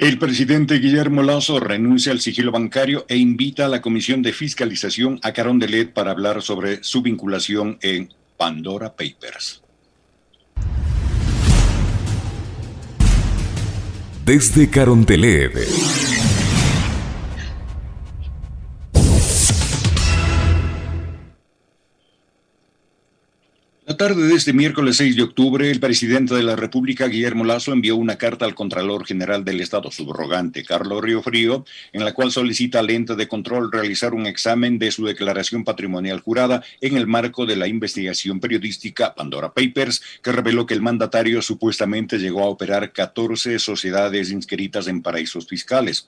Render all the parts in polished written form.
El presidente Guillermo Lasso renuncia al sigilo bancario e invita a la Comisión de Fiscalización a Carondelet para hablar sobre su vinculación en Pandora Papers. Desde Carondelet. La tarde de este miércoles 6 de octubre, el presidente de la República, Guillermo Lasso, envió una carta al Contralor General del Estado subrogante, Carlos Riofrío, en la cual solicita al ente de control realizar un examen de su declaración patrimonial jurada en el marco de la investigación periodística Pandora Papers, que reveló que el mandatario supuestamente llegó a operar 14 sociedades inscritas en paraísos fiscales.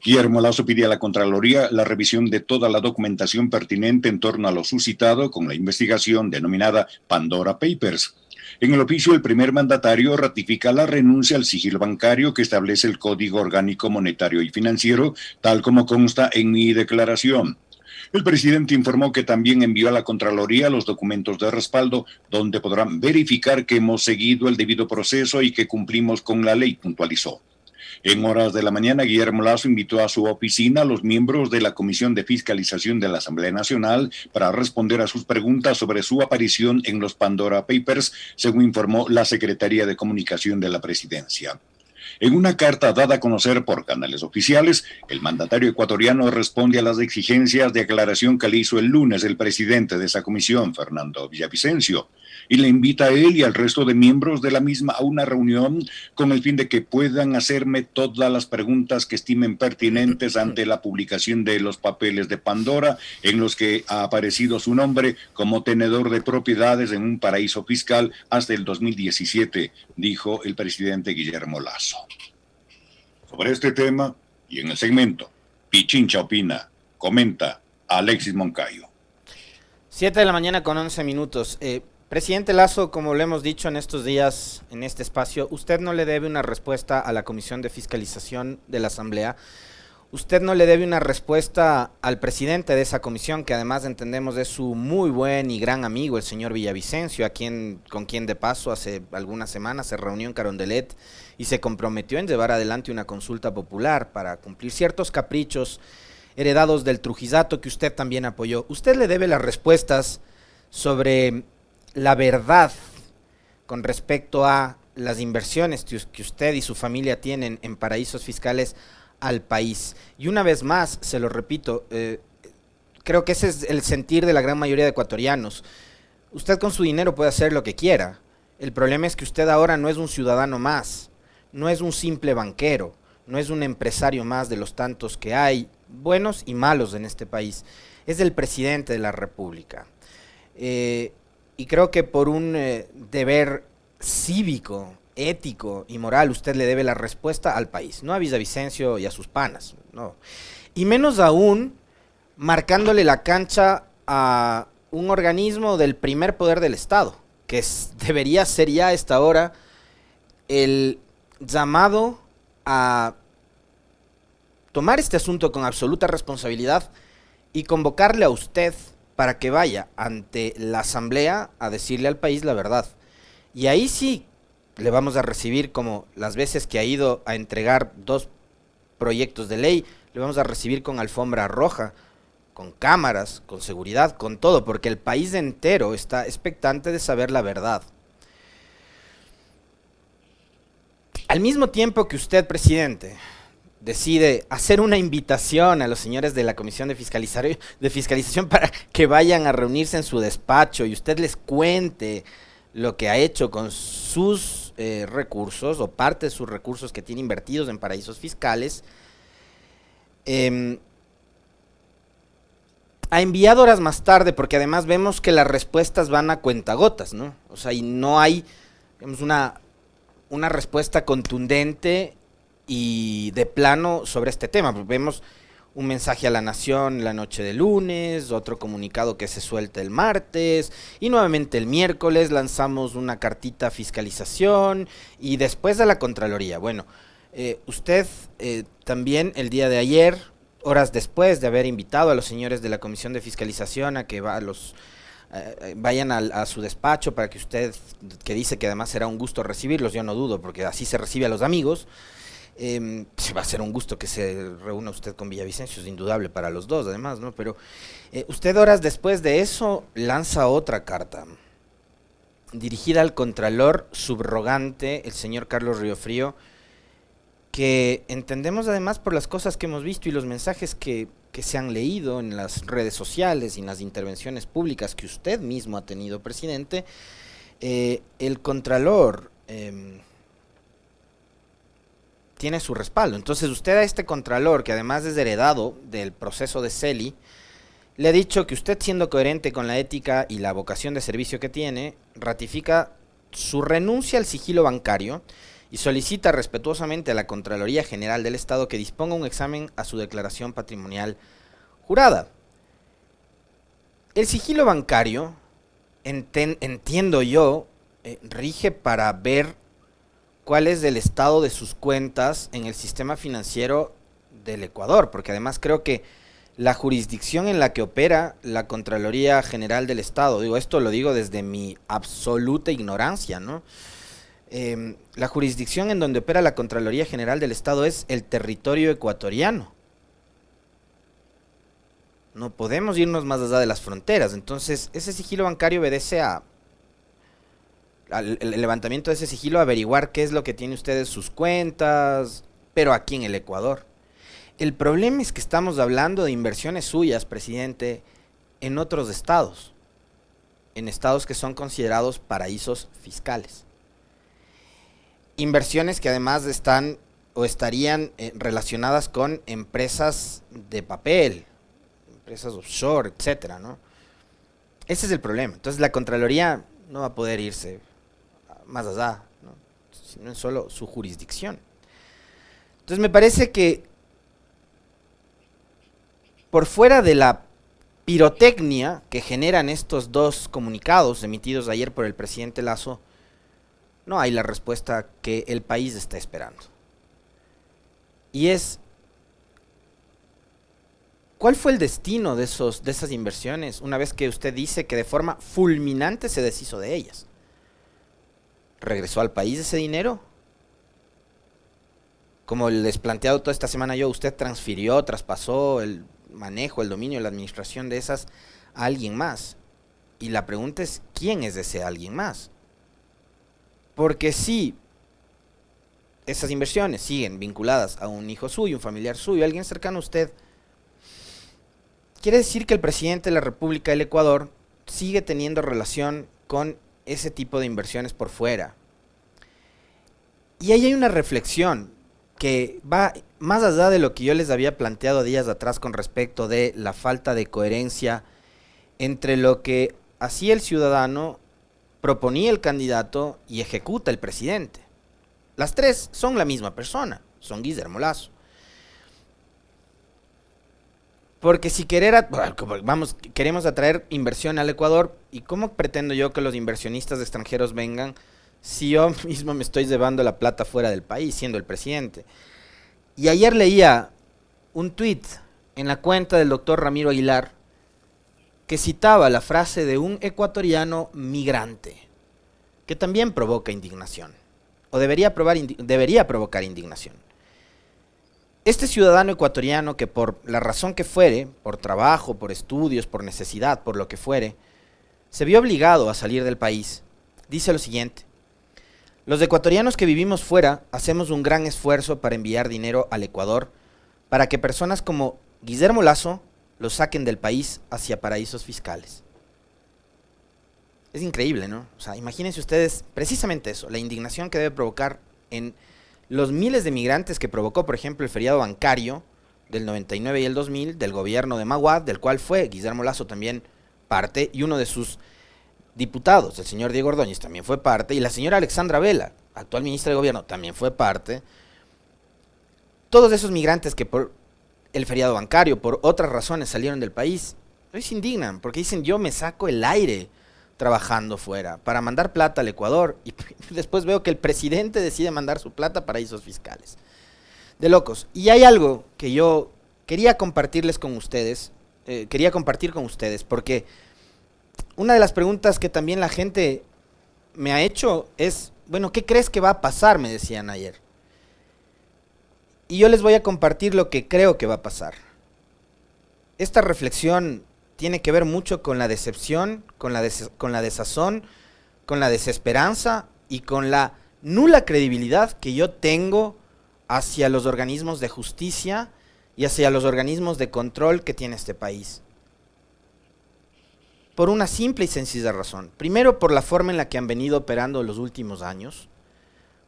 Guillermo Lasso pide a la Contraloría la revisión de toda la documentación pertinente en torno a lo suscitado con la investigación denominada Pandora Papers. En el oficio, el primer mandatario ratifica la renuncia al sigilo bancario que establece el Código Orgánico Monetario y Financiero, tal como consta en mi declaración. El presidente informó que también envió a la Contraloría los documentos de respaldo, donde podrán verificar que hemos seguido el debido proceso y que cumplimos con la ley, puntualizó. En horas de la mañana, Guillermo Lasso invitó a su oficina a los miembros de la Comisión de Fiscalización de la Asamblea Nacional para responder a sus preguntas sobre su aparición en los Pandora Papers, según informó la Secretaría de Comunicación de la Presidencia. En una carta dada a conocer por canales oficiales, el mandatario ecuatoriano responde a las exigencias de aclaración que le hizo el lunes el presidente de esa comisión, Fernando Villavicencio, y le invita a él y al resto de miembros de la misma a una reunión con el fin de que puedan hacerme todas las preguntas que estimen pertinentes ante la publicación de los papeles de Pandora, en los que ha aparecido su nombre como tenedor de propiedades en un paraíso fiscal hasta el 2017, dijo el presidente Guillermo Lasso. Sobre este tema y en el segmento Pichincha opina, comenta Alexis Moncayo. 7 de la mañana con 11 minutos. Presidente Lasso, como lo hemos dicho en estos días, en este espacio, usted no le debe una respuesta a la Comisión de Fiscalización de la Asamblea. Usted no le debe una respuesta al presidente de esa comisión, que además entendemos es su muy buen y gran amigo, el señor Villavicencio, con quien de paso hace algunas semanas se reunió en Carondelet y se comprometió en llevar adelante una consulta popular para cumplir ciertos caprichos heredados del trujillato que usted también apoyó. Usted le debe las respuestas sobre la verdad con respecto a las inversiones que usted y su familia tienen en paraísos fiscales al país. Y una vez más, se lo repito, creo que ese es el sentir de la gran mayoría de ecuatorianos. Usted con su dinero puede hacer lo que quiera. El problema es que usted ahora no es un ciudadano más, no es un simple banquero, no es un empresario más de los tantos que hay, buenos y malos en este país. Es el presidente de la República. Y creo que por un deber cívico, ético y moral, usted le debe la respuesta al país, no a Villavicencio y a sus panas, no. Y menos aún marcándole la cancha a un organismo del primer poder del Estado, que debería ser ya a esta hora el llamado a tomar este asunto con absoluta responsabilidad y convocarle a usted para que vaya ante la Asamblea a decirle al país la verdad. Y ahí sí le vamos a recibir, como las veces que ha ido a entregar 2 proyectos de ley, le vamos a recibir con alfombra roja, con cámaras, con seguridad, con todo, porque el país entero está expectante de saber la verdad. Al mismo tiempo que usted, presidente, decide hacer una invitación a los señores de la Comisión de Fiscalización para que vayan a reunirse en su despacho y usted les cuente lo que ha hecho con sus recursos o parte de sus recursos que tiene invertidos en paraísos fiscales, ha enviado horas más tarde, porque además vemos que las respuestas van a cuentagotas, ¿no? O sea, y no hay, digamos, una respuesta contundente y de plano sobre este tema. Vemos un mensaje a la Nación la noche de lunes, otro comunicado que se suelta el martes, y nuevamente el miércoles lanzamos una cartita a fiscalización, y después a la Contraloría. Bueno, usted también el día de ayer, horas después de haber invitado a los señores de la Comisión de Fiscalización a que vayan a su despacho para que usted, que dice que además será un gusto recibirlos, yo no dudo, porque así se recibe a los amigos, Va a ser un gusto que se reúna usted con Villavicencio, es indudable para los dos además, ¿no? Pero usted horas después de eso lanza otra carta dirigida al contralor subrogante, el señor Carlos Riofrío, que entendemos además por las cosas que hemos visto y los mensajes que se han leído en las redes sociales y en las intervenciones públicas que usted mismo ha tenido, presidente, el contralor tiene su respaldo. Entonces usted a este contralor, que además es heredado del proceso de Celi, le ha dicho que usted, siendo coherente con la ética y la vocación de servicio que tiene, ratifica su renuncia al sigilo bancario y solicita respetuosamente a la Contraloría General del Estado que disponga un examen a su declaración patrimonial jurada. El sigilo bancario, entiendo yo, rige para ver cuál es el estado de sus cuentas en el sistema financiero del Ecuador, porque además creo que la jurisdicción en la que opera la Contraloría General del Estado, esto lo digo desde mi absoluta ignorancia, ¿no? La jurisdicción en donde opera la Contraloría General del Estado es el territorio ecuatoriano. No podemos irnos más allá de las fronteras. Entonces, ese sigilo bancario obedece al levantamiento de ese sigilo, averiguar qué es lo que tiene usted en sus cuentas, pero aquí en el Ecuador. El problema es que estamos hablando de inversiones suyas, presidente, en otros estados, en estados que son considerados paraísos fiscales. Inversiones que además están o estarían relacionadas con empresas de papel, empresas offshore, etcétera, ¿no? Ese es el problema. Entonces la Contraloría no va a poder irse más allá, ¿no? Sino en solo su jurisdicción. Entonces me parece que por fuera de la pirotecnia que generan estos dos comunicados emitidos ayer por el presidente Lasso, no hay la respuesta que el país está esperando. Y es, ¿cuál fue el destino de esas inversiones una vez que usted dice que de forma fulminante se deshizo de ellas? ¿Regresó al país ese dinero? Como les he planteado toda esta semana yo, usted transfirió, traspasó el manejo, el dominio, la administración de esas a alguien más. Y la pregunta es, ¿quién es ese alguien más? Porque si esas inversiones siguen vinculadas a un hijo suyo, un familiar suyo, alguien cercano a usted, quiere decir que el presidente de la República del Ecuador sigue teniendo relación con ese tipo de inversiones por fuera. Y ahí hay una reflexión que va más allá de lo que yo les había planteado días atrás con respecto de la falta de coherencia entre lo que hacía el ciudadano, proponía el candidato y ejecuta el presidente. Las tres son la misma persona, son Guillermo Lasso. Porque si queremos atraer inversión al Ecuador, ¿y cómo pretendo yo que los inversionistas extranjeros vengan si yo mismo me estoy llevando la plata fuera del país, siendo el presidente? Y ayer leía un tuit en la cuenta del doctor Ramiro Aguilar que citaba la frase de un ecuatoriano migrante, que también provoca indignación, o debería provocar indignación. Este ciudadano ecuatoriano que por la razón que fuere, por trabajo, por estudios, por necesidad, por lo que fuere, se vio obligado a salir del país, dice lo siguiente: los ecuatorianos que vivimos fuera hacemos un gran esfuerzo para enviar dinero al Ecuador para que personas como Guillermo Lasso lo saquen del país hacia paraísos fiscales. Es increíble, ¿no? O sea, imagínense ustedes precisamente eso, la indignación que debe provocar en los miles de migrantes que provocó, por ejemplo, el feriado bancario del 99 y el 2000 del gobierno de Maguad, del cual fue Guillermo Lasso también parte, y uno de sus diputados, el señor Diego Ordóñez, también fue parte, y la señora Alexandra Vela, actual ministra de Gobierno, también fue parte. Todos esos migrantes que por el feriado bancario, por otras razones salieron del país, hoy se indignan porque dicen: yo me saco el aire trabajando fuera para mandar plata al Ecuador, y después veo que el presidente decide mandar su plata a paraísos fiscales. De locos. Y hay algo que yo quería compartir con ustedes, porque una de las preguntas que también la gente me ha hecho es, bueno, ¿qué crees que va a pasar?, me decían ayer. Y yo les voy a compartir lo que creo que va a pasar. Esta reflexión tiene que ver mucho con la decepción, con la desazón, con la desesperanza y con la nula credibilidad que yo tengo hacia los organismos de justicia y hacia los organismos de control que tiene este país. Por una simple y sencilla razón. Primero, por la forma en la que han venido operando los últimos años.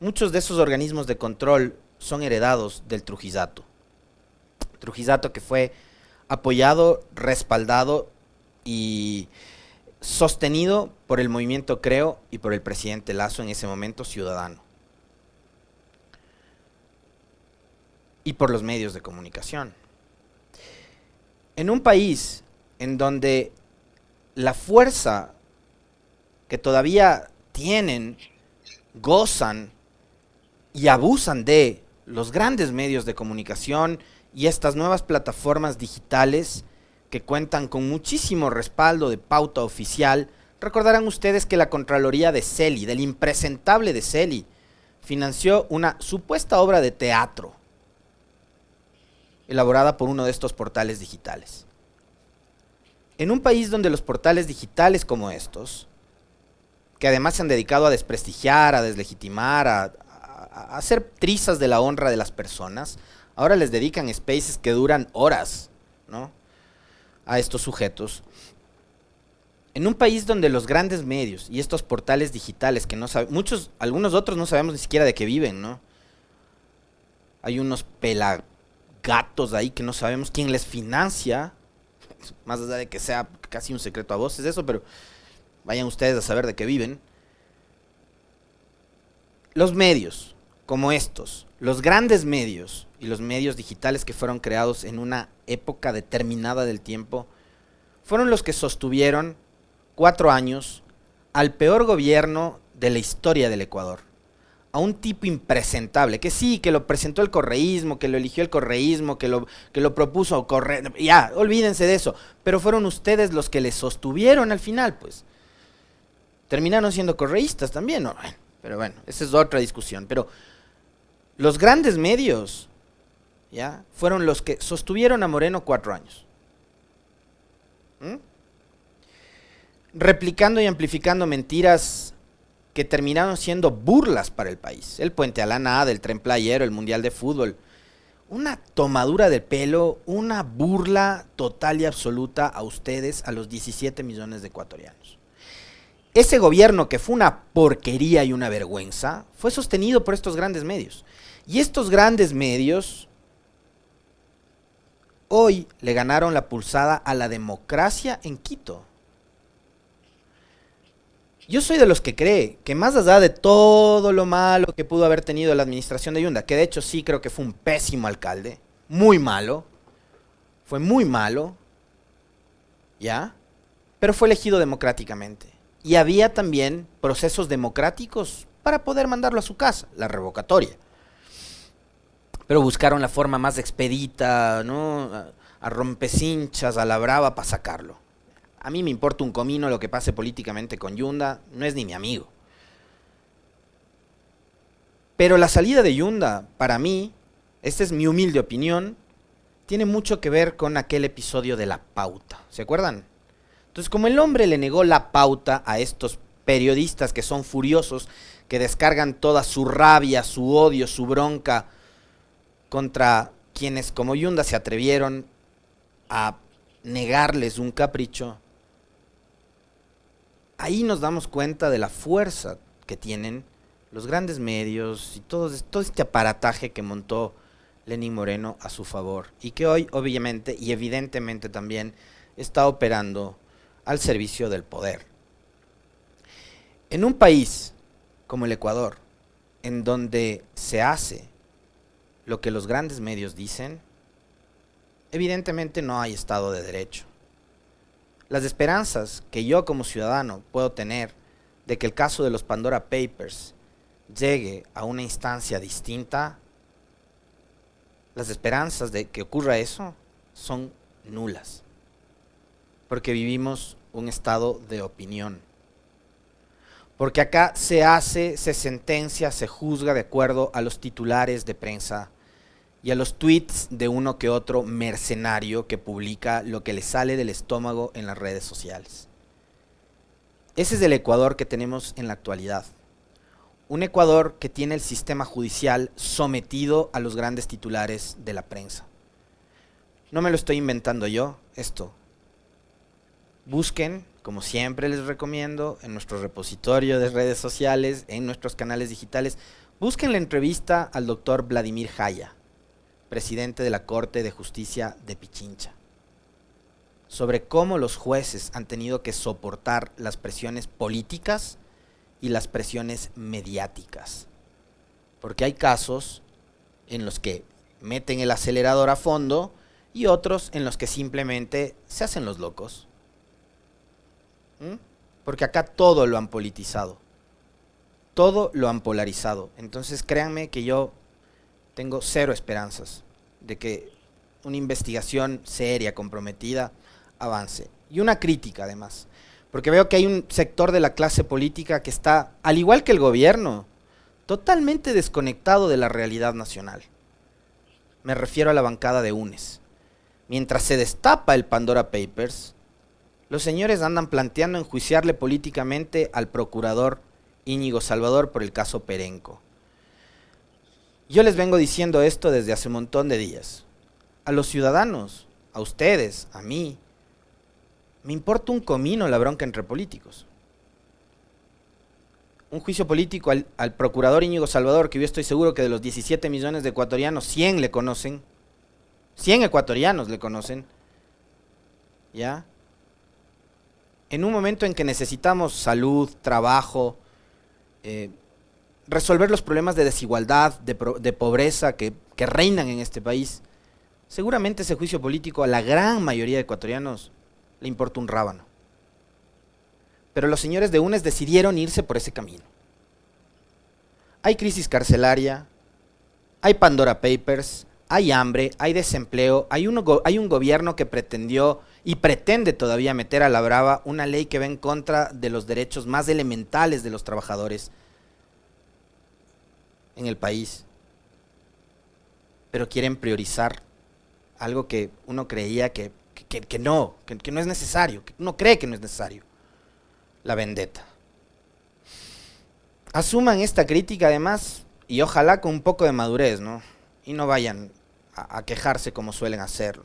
Muchos de esos organismos de control son heredados del Trujillato. Trujillato que fue apoyado, respaldado y sostenido por el movimiento Creo y por el presidente Lasso, en ese momento ciudadano. Y por los medios de comunicación. En un país en donde la fuerza que todavía tienen, gozan y abusan de los grandes medios de comunicación y estas nuevas plataformas digitales que cuentan con muchísimo respaldo de pauta oficial. Recordarán ustedes que la Contraloría de Celi, del impresentable de Celi, financió una supuesta obra de teatro elaborada por uno de estos portales digitales. En un país donde los portales digitales como estos, que además se han dedicado a desprestigiar, a deslegitimar, a hacer trizas de la honra de las personas, ahora les dedican spaces que duran horas, ¿no?, a estos sujetos. En un país donde los grandes medios y estos portales digitales que no saben, algunos otros no sabemos ni siquiera de qué viven, ¿no? Hay unos pelagatos ahí que no sabemos quién les financia, más allá de que sea casi un secreto a voces eso, pero vayan ustedes a saber de qué viven. Los medios como estos, los grandes medios y los medios digitales que fueron creados en una época determinada del tiempo, fueron los que sostuvieron 4 años al peor gobierno de la historia del Ecuador. A un tipo impresentable, que sí, que lo presentó el correísmo, que lo eligió el correísmo, que lo propuso ya, olvídense de eso, pero fueron ustedes los que le sostuvieron al final, pues. Terminaron siendo correístas también, ¿no? Pero bueno, esa es otra discusión. Pero los grandes medios, ¿ya?, fueron los que sostuvieron a Moreno 4 años. Replicando y amplificando mentiras que terminaron siendo burlas para el país. El puente a la nada, el tren playero, el mundial de fútbol. Una tomadura de pelo, una burla total y absoluta a ustedes, a los 17 millones de ecuatorianos. Ese gobierno, que fue una porquería y una vergüenza, fue sostenido por estos grandes medios. Y estos grandes medios hoy le ganaron la pulsada a la democracia en Quito. Yo soy de los que cree que más allá de todo lo malo que pudo haber tenido la administración de Yunda, que de hecho sí creo que fue un pésimo alcalde, muy malo, fue muy malo, ¿ya?, pero fue elegido democráticamente. Y había también procesos democráticos para poder mandarlo a su casa, la revocatoria. Pero buscaron la forma más expedita, ¿no?, a rompecinchas, a la brava, para sacarlo. A mí me importa un comino lo que pase políticamente con Yunda, no es ni mi amigo. Pero la salida de Yunda, para mí, esta es mi humilde opinión, tiene mucho que ver con aquel episodio de la pauta. ¿Se acuerdan? Entonces, como el hombre le negó la pauta a estos periodistas que son furiosos, que descargan toda su rabia, su odio, su bronca contra quienes como Yunda se atrevieron a negarles un capricho, ahí nos damos cuenta de la fuerza que tienen los grandes medios y todo este aparataje que montó Lenín Moreno a su favor y que hoy obviamente y evidentemente también está operando al servicio del poder. En un país como el Ecuador, en donde se hace lo que los grandes medios dicen, evidentemente no hay Estado de Derecho. Las esperanzas que yo como ciudadano puedo tener de que el caso de los Pandora Papers llegue a una instancia distinta, las esperanzas de que ocurra eso son nulas. Porque vivimos un estado de opinión. Porque acá se sentencia, se juzga de acuerdo a los titulares de prensa y a los tweets de uno que otro mercenario que publica lo que le sale del estómago en las redes sociales. Ese es el Ecuador que tenemos en la actualidad. Un Ecuador que tiene el sistema judicial sometido a los grandes titulares de la prensa. No me lo estoy inventando yo, esto. Busquen, como siempre les recomiendo, en nuestro repositorio de redes sociales, en nuestros canales digitales, busquen la entrevista al doctor Vladimir Jaya, presidente de la Corte de Justicia de Pichincha, sobre cómo los jueces han tenido que soportar las presiones políticas y las presiones mediáticas. Porque hay casos en los que meten el acelerador a fondo y otros en los que simplemente se hacen los locos. Porque acá todo lo han politizado, todo lo han polarizado. Entonces créanme que yo tengo cero esperanzas de que una investigación seria, comprometida, avance. Y una crítica además, porque veo que hay un sector de la clase política que está, al igual que el gobierno, totalmente desconectado de la realidad nacional. Me refiero a la bancada de UNES. Mientras se destapa el Pandora Papers, los señores andan planteando enjuiciarle políticamente al procurador Íñigo Salvador por el caso Perenco. Yo les vengo diciendo esto desde hace un montón de días. A los ciudadanos, a ustedes, a mí, me importa un comino la bronca entre políticos. Un juicio político al procurador Íñigo Salvador, que yo estoy seguro que de los 17 millones de ecuatorianos, 100 le conocen, 100 ecuatorianos le conocen, ¿ya? En un momento en que necesitamos salud, trabajo, resolver los problemas de desigualdad, de pobreza que reinan en este país, seguramente ese juicio político a la gran mayoría de ecuatorianos le importa un rábano. Pero los señores de UNES decidieron irse por ese camino. Hay crisis carcelaria, hay Pandora Papers, hay hambre, hay desempleo, hay un gobierno que pretendió y pretende todavía meter a la brava una ley que va en contra de los derechos más elementales de los trabajadores en el país. Pero quieren priorizar algo que uno creía que no es necesario, que uno cree que no es necesario: la vendetta. Asuman esta crítica además, y ojalá con un poco de madurez, ¿no? Y no vayan a quejarse como suelen hacerlo.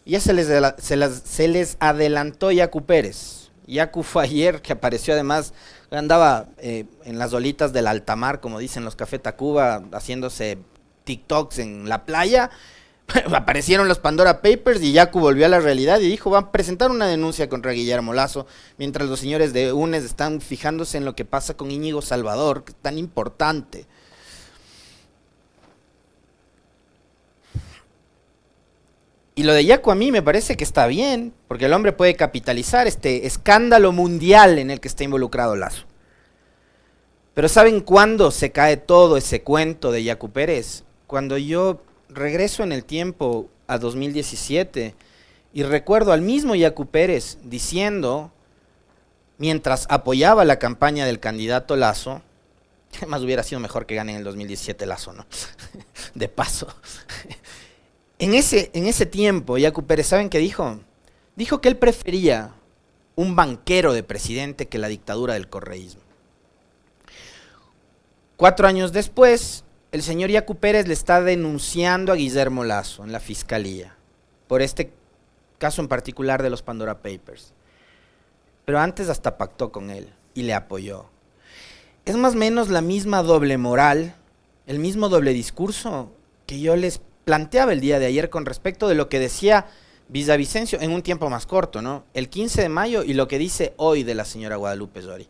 Ya se les adelantó Yacu Pérez. Yacu fue ayer, que apareció además, andaba en las olitas del altamar, como dicen los Café Tacuba, haciéndose TikToks en la playa. Aparecieron los Pandora Papers y Yacu volvió a la realidad y dijo: van a presentar una denuncia contra Guillermo Lasso, mientras los señores de UNES están fijándose en lo que pasa con Íñigo Salvador, que es tan importante. Y lo de Yacu a mí me parece que está bien, porque el hombre puede capitalizar este escándalo mundial en el que está involucrado Lasso. Pero ¿saben cuándo se cae todo ese cuento de Yacu Pérez? Cuando yo regreso en el tiempo a 2017 y recuerdo al mismo Yacu Pérez diciendo, mientras apoyaba la campaña del candidato Lasso, que además hubiera sido mejor que gane en el 2017 Lasso, ¿no? De paso. En ese tiempo, Yacu Pérez, ¿saben qué dijo? Dijo que él prefería un banquero de presidente que la dictadura del correísmo. 4 años después, el señor Yacu Pérez le está denunciando a Guillermo Lasso en la fiscalía por este caso en particular de los Pandora Papers. Pero antes hasta pactó con él y le apoyó. Es más o menos la misma doble moral, el mismo doble discurso que yo les planteaba el día de ayer con respecto de lo que decía Villavicencio en un tiempo más corto, ¿no? El 15 de mayo y lo que dice hoy de la señora Guadalupe Llori.